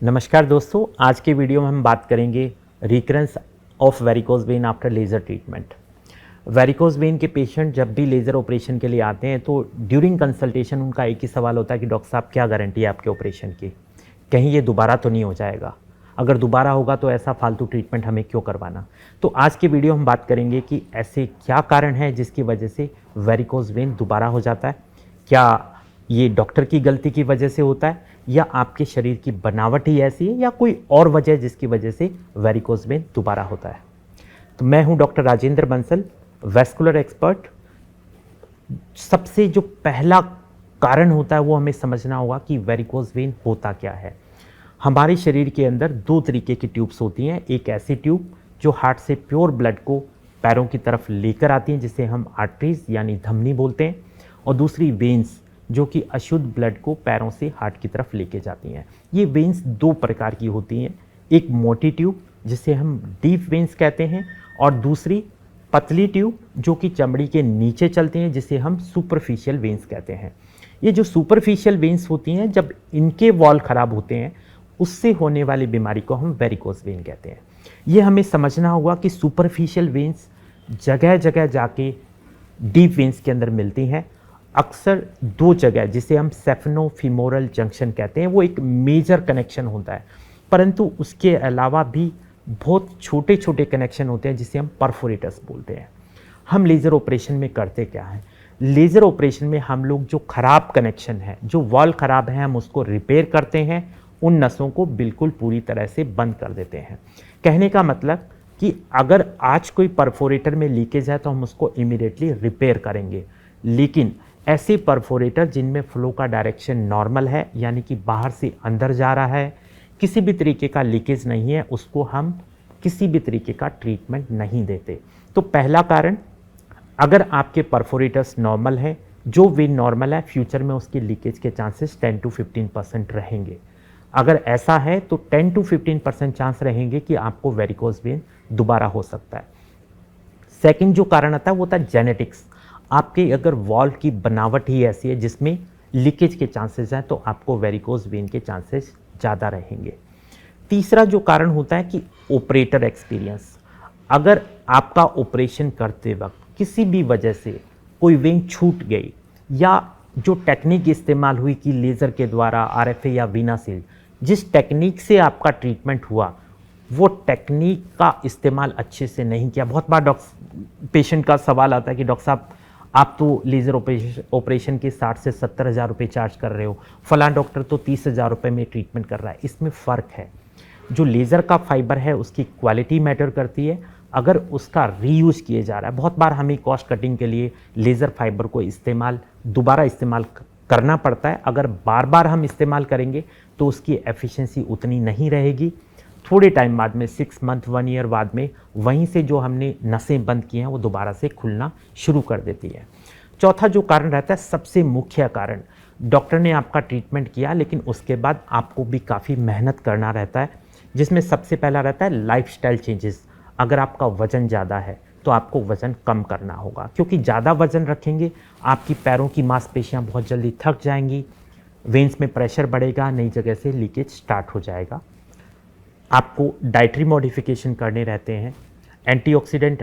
नमस्कार दोस्तों, आज के वीडियो में हम बात करेंगे recurrence of varicose vein after laser treatment. Varicose vein के पेशेंट जब भी लेज़र ऑपरेशन के लिए आते हैं तो ड्यूरिंग कंसल्टेशन उनका एक ही सवाल होता है कि डॉक्टर साहब क्या गारंटी है आपके ऑपरेशन की, कहीं ये दोबारा तो नहीं हो जाएगा, अगर दोबारा होगा तो ऐसा फालतू ट्रीटमेंट हमें क्यों करवाना। तो आज की वीडियो हम बात करेंगे कि ऐसे क्या कारण है जिसकी वजह से वेरिकोज वेन दोबारा हो जाता है। क्या ये डॉक्टर की गलती की वजह से होता है या आपके शरीर की बनावट ही ऐसी है या कोई और वजह जिसकी वजह से वेरिकोज वेन दोबारा होता है। तो मैं हूं doctor Rajendra Bansal, vascular expert. सबसे जो पहला कारण होता है वो हमें समझना होगा कि वेरिकोज वेन होता क्या है। हमारे शरीर के अंदर दो तरीके की ट्यूब्स होती हैं। एक ऐसी ट्यूब जो हार्ट से प्योर ब्लड को पैरों की तरफ लेकर आती हैं जिसे हम आर्टरीज यानी धमनी बोलते हैं, और दूसरी वेन्स जो कि अशुद्ध ब्लड को पैरों से हार्ट की तरफ लेके जाती हैं। ये वेन्स दो प्रकार की होती हैं, एक मोटी ट्यूब जिसे हम डीप वेन्स कहते हैं और दूसरी पतली ट्यूब जो कि चमड़ी के नीचे चलती हैं जिसे हम सुपरफिशियल वेन्स कहते हैं। ये जो सुपरफिशियल वेन्स होती हैं, जब इनके वॉल खराब होते हैं उससे होने वाली बीमारी को हम वेरिकोज वेन कहते हैं। ये हमें समझना होगा कि सुपरफिशियल वेन्स जगह जगह जाके डीप वेन्स के अंदर मिलती हैं। अक्सर दो जगह जिसे हम सेफेनो-फीमोरल जंक्शन कहते हैं वो एक मेजर कनेक्शन होता है, परंतु उसके अलावा भी बहुत छोटे छोटे कनेक्शन होते हैं जिसे हम परफोरेटर्स बोलते हैं। हम लेज़र ऑपरेशन में करते क्या है, लेज़र ऑपरेशन में हम लोग जो ख़राब कनेक्शन है, जो वॉल ख़राब है, हम उसको रिपेयर करते हैं, उन नसों को बिल्कुल पूरी तरह से बंद कर देते हैं। कहने का मतलब कि अगर आज कोई परफोरेटर में लीकेज है तो हम उसको इमीडिएटली रिपेयर करेंगे, लेकिन ऐसे परफोरेटर जिनमें फ्लो का डायरेक्शन नॉर्मल है यानी कि बाहर से अंदर जा रहा है, किसी भी तरीके का लीकेज नहीं है, उसको हम किसी भी तरीके का ट्रीटमेंट नहीं देते। तो पहला कारण, अगर आपके परफोरेटर्स नॉर्मल हैं, जो वेन नॉर्मल है, फ्यूचर में उसकी लीकेज के चांसेस 10 to 15% रहेंगे। अगर ऐसा है तो 10 to 15% चांस रहेंगे कि आपको वेरिकोज वेन दोबारा हो सकता है। सेकंड जो कारण आता है वो होता है जेनेटिक्स। आपके अगर वॉल की बनावट ही ऐसी है जिसमें लीकेज के चांसेस हैं तो आपको वेरिकोज वेन के चांसेस ज़्यादा रहेंगे। तीसरा जो कारण होता है कि ऑपरेटर एक्सपीरियंस। अगर आपका ऑपरेशन करते वक्त किसी भी वजह से कोई वेन छूट गई या जो टेक्निक इस्तेमाल हुई कि लेज़र के द्वारा आरएफए या वीनासील, जिस टेक्निक से आपका ट्रीटमेंट हुआ वो टेक्निक का इस्तेमाल अच्छे से नहीं किया। बहुत बार पेशेंट का सवाल आता है कि डॉक्टर साहब आप तो लेज़र ऑपरेशन के 60 से 70 हज़ार रुपये चार्ज कर रहे हो, फलां डॉक्टर तो 30 हज़ार रुपये में ट्रीटमेंट कर रहा है। इसमें फ़र्क है। जो लेज़र का फाइबर है उसकी क्वालिटी मैटर करती है, अगर उसका रीयूज़ किए जा रहा है। बहुत बार हमें कॉस्ट कटिंग के लिए लेज़र फाइबर को दोबारा इस्तेमाल करना पड़ता है। अगर बार बार हम इस्तेमाल करेंगे तो उसकी एफिशिएंसी उतनी नहीं रहेगी। थोड़े टाइम बाद में 6 मंथ 1 ईयर बाद में वहीं से जो हमने नसें बंद की हैं वो दोबारा से खुलना शुरू कर देती है। चौथा जो कारण रहता है, सबसे मुख्य कारण, डॉक्टर ने आपका ट्रीटमेंट किया लेकिन उसके बाद आपको भी काफ़ी मेहनत करना रहता है, जिसमें सबसे पहला रहता है लाइफस्टाइल चेंजेस। अगर आपका वज़न ज़्यादा है तो आपको वज़न कम करना होगा, क्योंकि ज़्यादा वज़न रखेंगे आपकी पैरों की मांसपेशियाँ बहुत जल्दी थक जाएंगी, वेन्स में प्रेशर बढ़ेगा, नई जगह से लीकेज स्टार्ट हो जाएगा। आपको डाइटरी मॉडिफिकेशन करने रहते हैं। एंटीऑक्सीडेंट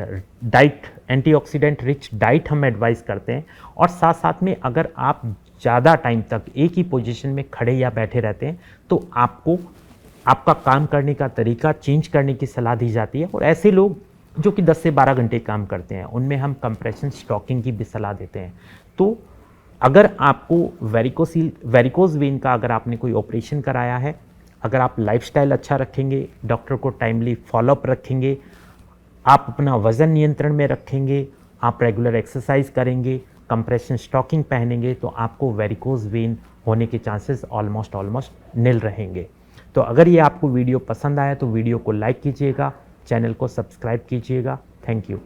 रिच डाइट हम एडवाइस करते हैं, और साथ साथ में अगर आप ज़्यादा टाइम तक एक ही पोजीशन में खड़े या बैठे रहते हैं तो आपको आपका काम करने का तरीका चेंज करने की सलाह दी जाती है। और ऐसे लोग जो कि 10 से 12 घंटे काम करते हैं उनमें हम कंप्रेशन स्टॉकिंग की भी सलाह देते हैं। तो अगर आपको वेरिकोज वेन का अगर आपने कोई ऑपरेशन कराया है, अगर आप लाइफस्टाइल अच्छा रखेंगे, डॉक्टर को टाइमली फॉलोअप रखेंगे, आप अपना वज़न नियंत्रण में रखेंगे, आप रेगुलर एक्सरसाइज करेंगे, कंप्रेशन स्टॉकिंग पहनेंगे, तो आपको वेरिकोज वेन होने के चांसेस ऑलमोस्ट निल रहेंगे। तो अगर ये आपको वीडियो पसंद आया तो वीडियो को लाइक कीजिएगा, चैनल को सब्सक्राइब कीजिएगा। Thank you.